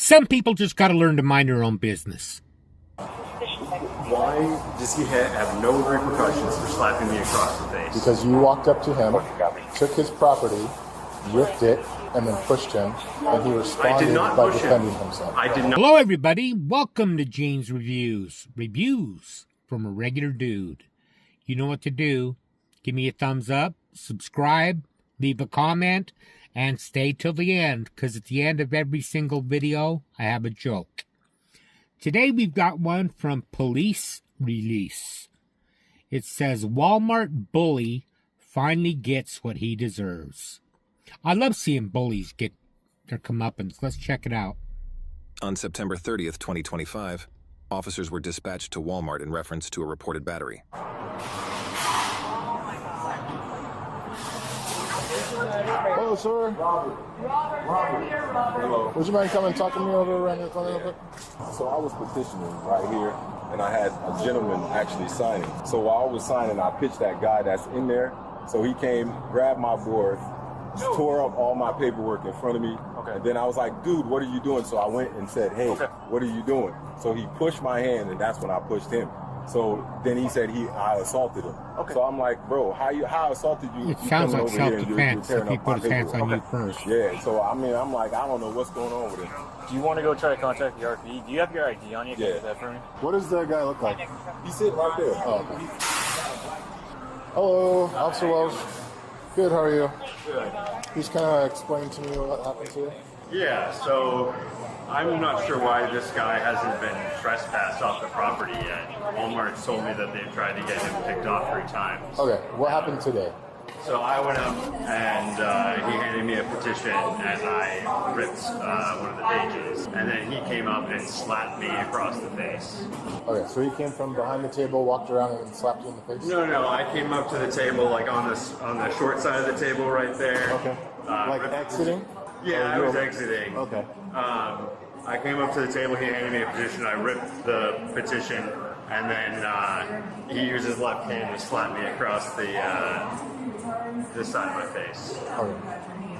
Some people just got to learn to mind their own business. Why does he have no repercussions for slapping me across the face? Because you walked up to him, took his property, ripped it, and then pushed him, and he responded by defending himself. I did not. Hello, everybody. Welcome to Jane's Reviews. Reviews from a regular dude. You know what to do. Give me a thumbs up, subscribe, leave a comment, and stay till the end, because at the end of every single video, I have a joke. Today, we've got one from Police Release. It says, Walmart bully finally gets what he deserves. I love seeing bullies get their comeuppance. Let's check it out. On September 30th, 2025, officers were dispatched to Walmart in reference to a reported battery. Hello, sir. Robert. Hello. Would you mind coming and talk to me over around the corner real quick? So I was petitioning right here, and I had a gentleman actually signing. So while I was signing, I pitched that guy that's in there. So he came, grabbed my board, tore up all my paperwork in front of me. Okay. And then I was like, dude, what are you doing? So I went and said, hey, what are you doing? So he pushed my hand, and that's when I pushed him. So then he said I assaulted him. Okay. So I'm like, bro, how I assaulted you? It sounds like self-defense if he put his hands on you first. Yeah, so I mean, I'm like, I don't know what's going on with him. Do you want to go try to contact the RP? Do you have your ID on you? Can you Yeah. do that for me? What does that guy look like? He's sitting right there. Oh, okay. Hello, Officer Welsh. Good, how are you? Good. Please kind of explain to me what happened to you. Yeah, so I'm not sure why this guy hasn't been trespassed off the property yet. Walmart told me that they've tried to get him kicked off 3 times. Okay, what happened today? So I went up and he handed me a petition and I ripped one of the pages. And then he came up and slapped me across the face. Okay, so he came from behind the table, walked around and slapped you in the face? No, I came up to the table, like on the short side of the table right there. Okay. Like exiting? Yeah, I was exiting. Okay. I came up to the table, he handed me a petition, I ripped the petition, and then he used his left hand to slap me across this side of my face. Okay.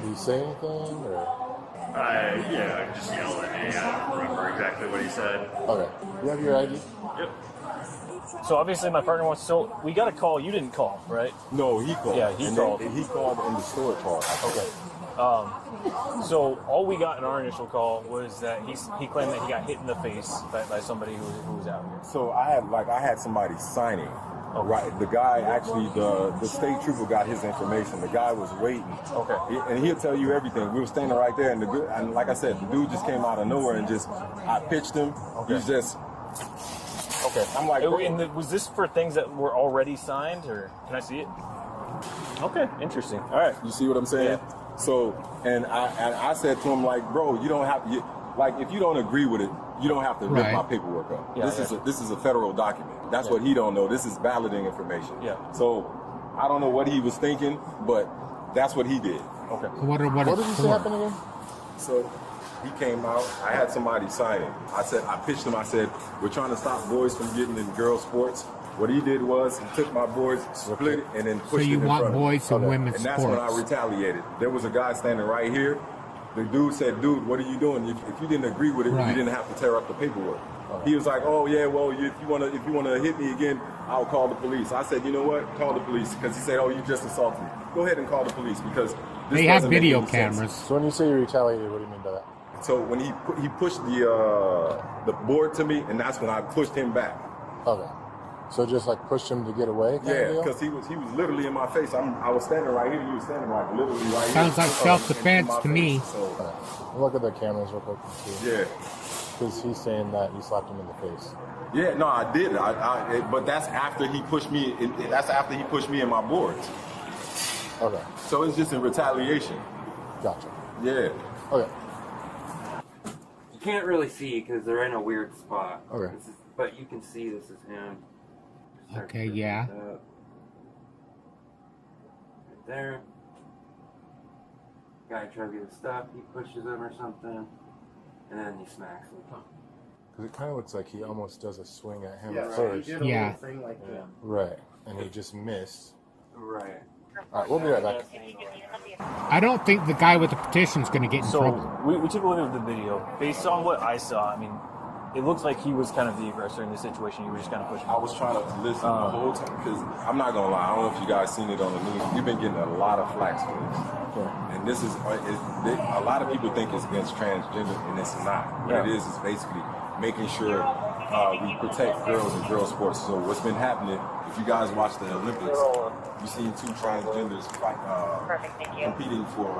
Did you say anything, or? Yeah, just yelled at me. I don't remember exactly what he said. Okay. You have your ID? Yep. So obviously my partner wants. So we got a call. You didn't call, right? No, he called. Yeah, he called. He called and the store called. Okay. So all we got in our initial call was that he claimed that he got hit in the face by somebody who was out here. So I had somebody signing. Okay. Right, the guy actually, the state trooper got his information. The guy was waiting. Okay. And he'll tell you everything. We were standing right there, and and like I said, the dude just came out of nowhere and I pitched him. Okay. He's just. Okay. I'm like, was this for things that were already signed, or can I see it? Okay, interesting. All right. You see what I'm saying? Yeah. So, and I said to him, like, bro, you don't have to, like, if you don't agree with it, you don't have to rip my paperwork up. Yeah, This is a federal document. That's what he don't know. This is balloting information. Yeah. So, I don't know what he was thinking, but that's what he did. Okay. What What did you say happened again? So, he came out. I had somebody signing. I pitched him. I said, we're trying to stop boys from getting in girls' sports. What he did was he took my boards, split it, and then pushed it in front of me. So you want boys and women's sports. And that's when I retaliated. There was a guy standing right here. The dude said, dude, what are you doing? If you didn't agree with it, you didn't have to tear up the paperwork. He was like, oh, yeah, well, if you want to hit me again, I'll call the police. I said, you know what? Call the police. Because he said, oh, you just assaulted me. Go ahead and call the police because they have video cameras. So when you say you retaliated, what do you mean by that? So when he pushed the board to me, and that's when I pushed him back. Okay. So just like pushed him to get away? Yeah, because he was literally in my face. I was standing right here. He was standing like literally right here. Sounds like self-defense to me. So, look at the cameras real quick and see. yeah. Because he's saying that you slapped him in the face. Yeah, no, I did. But that's after he pushed me. That's after he pushed me in my boards. Okay. So it's just in retaliation. Gotcha. Yeah. Okay. You can't really see because they're in a weird spot. Okay. But you can see this is him. Okay, yeah. Right there. Guy tries to get his stuff, he pushes him or something, and then he smacks him. Because it kind of looks like he almost does a swing at him Yeah, first. he did a little thing like that. Right. And he just missed. Right. All right, we'll be right back. I don't think the guy with the petition is going to get in trouble. So we took a look at the video. Based on what I saw, I mean, it looks like he was kind of the aggressor in this situation. You were just kind of pushing him. I was trying to listen the whole time because I'm not gonna lie. I don't know if you guys seen it on the news. We've been getting a lot of flack for this, and this is a lot of people think it's against transgender, and it's not. What it is basically making sure we protect girls in girls sports. So what's been happening? If you guys watch the Olympics, you've seen two transgenders fight, competing for.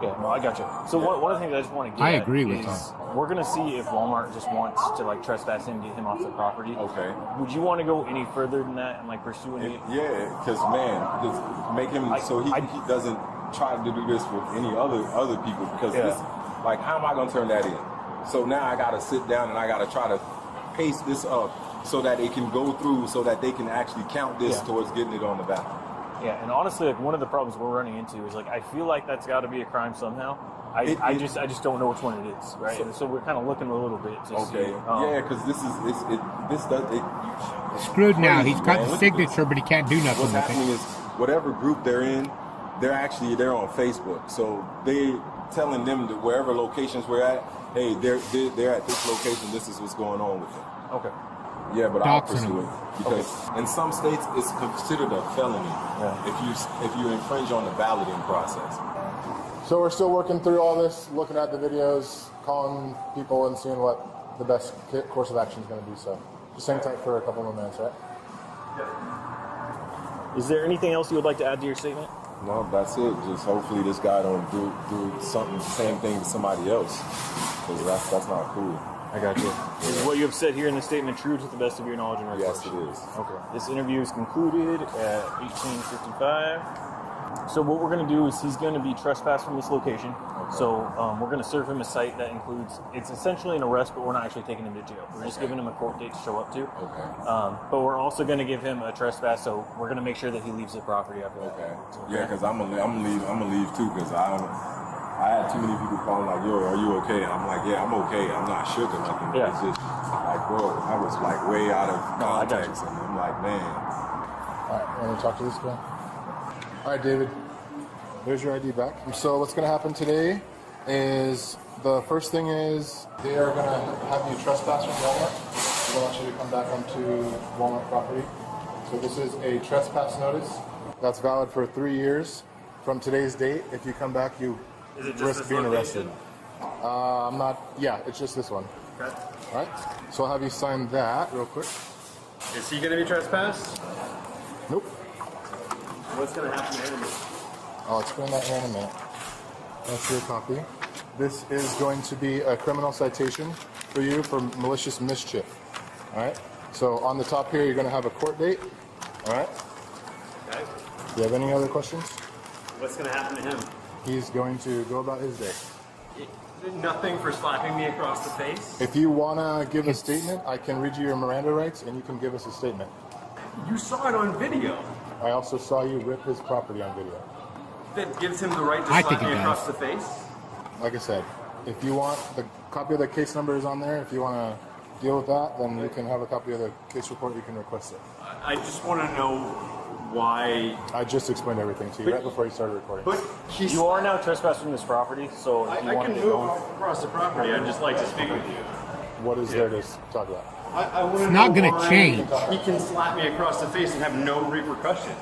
Yeah, no, I got you. So one of the things I just want to get I agree with is him. we're going to see if Walmart just wants to like trespass him, get him off the property. Okay. Would you want to go any further than that and like pursue any? Yeah, because man, just make him so he doesn't try to do this with any other people because this, like, how am I going to turn that in? So now I got to sit down and I got to try to pace this up so that it can go through, so that they can actually count this towards getting it on the ballot. Yeah, and honestly, like one of the problems we're running into is like I feel like that's got to be a crime somehow. I just don't know which one it is, right? So we're kind of looking a little bit to see. Yeah, because this does Screwed now. He's got the man. signature, but he can't do nothing What's with happening it. is whatever group they're in, they're on Facebook. So they telling them that wherever locations we're at, hey, they're at this location. This is what's going on with them. Okay. Yeah, but I'll Doxing pursue him. it because in some states it's considered a felony if you infringe on the balloting process. So we're still working through all this, looking at the videos, calling people and seeing what the best course of action is going to be. So just hang tight for a couple more minutes, right? Is there anything else you would like to add to your statement? No, that's it. Just hopefully this guy don't do something, the same thing to somebody else, because that's not cool. I got you. Is what you have said here in the statement true to the best of your knowledge and Yes, recollection? it is. Okay. This interview is concluded at 18:55. So what we're going to do is he's going to be trespassed from this location. Okay. So we're going to serve him a cite that includes, it's essentially an arrest, but we're not actually taking him to jail. We're just giving him a court date to show up to. Okay. But we're also going to give him a trespass, so we're going to make sure that he leaves the property after that. Okay. Yeah, because I'm gonna leave too, because I had too many people calling like, yo, are you okay? And I'm like, yeah, I'm okay. I'm not shook or nothing. But it's just like, bro, I was like way out of context. And I'm like, man. All right, want to talk to this guy? All right, David. There's your ID back. So what's going to happen today is the first thing is they are going to have you trespass from Walmart. They want you to come back onto Walmart property. So this is a trespass notice that's valid for 3 years from today's date. If you come back, you risk being arrested. I'm not. Yeah, it's just this one. Okay. All right. So I'll have you sign that real quick. Is he going to be trespassed? Nope. What's going to happen to him? I'll explain that here in a minute. That's your copy. This is going to be a criminal citation for you for malicious mischief. All right. So on the top here, you're going to have a court date. All right. Okay. Do you have any other questions? What's going to happen to him? He's going to go about his day. Nothing for slapping me across the face? If you want to give a statement, I can read you your Miranda rights, and you can give us a statement. You saw it on video. I also saw you rip his property on video. That gives him the right to I slap think me it across does. the face? Like I said, if you want, the copy of the case number is on there. If you want to deal with that, then you can have a copy of the case report. You can request it. I just want to know why. I just explained everything to you right before you started recording. But You are now trespassing from this property, so if you I want can to move get going. across the property. I'd just like to speak with you. What is there to talk about? I want to It's not know gonna why change. He can slap me across the face and have no repercussions.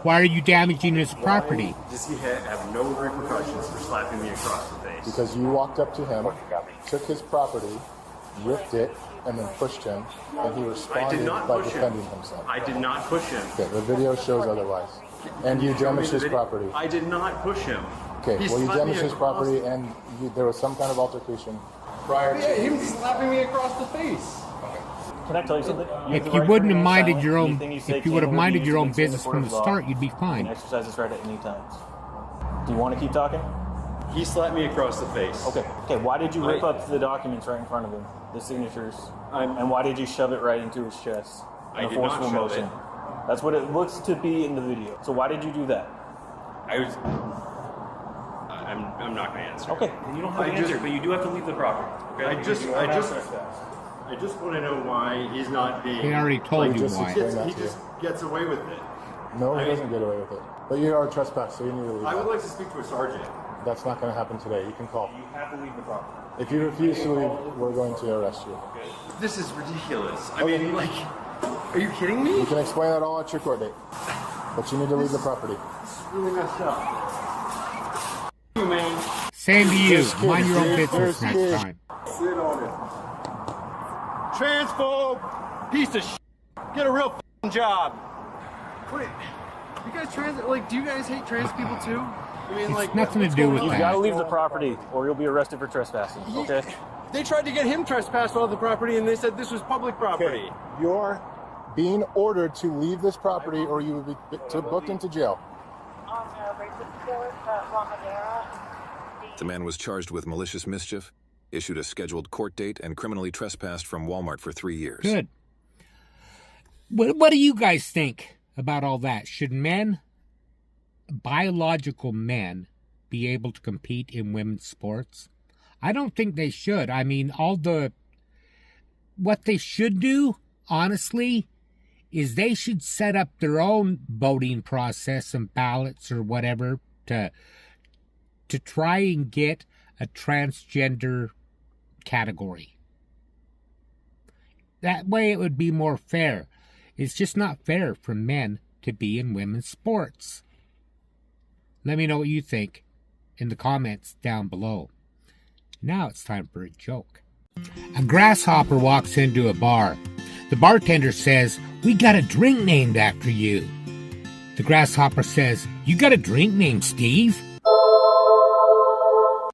Why are you damaging his property? Why does he have no repercussions for slapping me across the face? Because you walked up to him, took his property, ripped it, and then pushed him, and he I did responded not by push him. defending himself. I did not push him. Okay, the video shows otherwise. And you Show me damaged the his video. property. I did not push him. Okay, He well, you slapped me damaged his across- property, and there was some kind of altercation prior Yeah, to. him slapping me across the face. Can I tell you something? If you wouldn't have minded your own, if you would have minded your own business from the start, you'd be You can fine. exercise this right at any time. Do you want to keep talking? He slapped me across the face. Okay. Okay. Why did you rip up the documents right in front of him, the signatures, and why did you shove it right into his chest in I a did not forceful shove motion? it. That's what it looks to be in the video. So why did you do that? I'm not going to answer. Okay. You don't have to answer, but you do have to leave the property. Okay? I just want to know why he's not being. He already told you just why. explained that He to you. just gets away with it. No, he doesn't get away with it. But you are trespassed, so you need to leave. I would like to speak to a sergeant. That's not going to happen today. You can call. You have to leave the property. If you refuse to leave, we're going to arrest you. This is ridiculous. I mean, like, are you kidding me? You can explain that all at your court date. But you need to leave the property. It's really messed up. You, man. Same to you. There's Mind your own kids, business there's next kids. time. Sit on it. Transphobe! Piece of shit. Get a real f***ing job. Wait, you guys do you guys hate trans people too? I mean, It's nothing to do with You've that. got to leave the property, or you'll be arrested for trespassing. Okay. They tried to get him trespassed off the property, and they said this was public property. Okay. You're being ordered to leave this property or you will be booked into jail. The man was charged with malicious mischief, issued a scheduled court date, and criminally trespassed from Walmart for 3 years. Good. What do you guys think about all that? Should men, biological men, be able to compete in women's sports? I don't think they should. I mean, what they should do, honestly, is they should set up their own voting process and ballots or whatever to try and get a transgender category. That way it would be more fair. It's just not fair for men to be in women's sports. Let me know what you think in the comments down below. Now it's time for a joke. A grasshopper walks into a bar. The bartender says, "We got a drink named after you." The grasshopper says, "You got a drink named Steve?"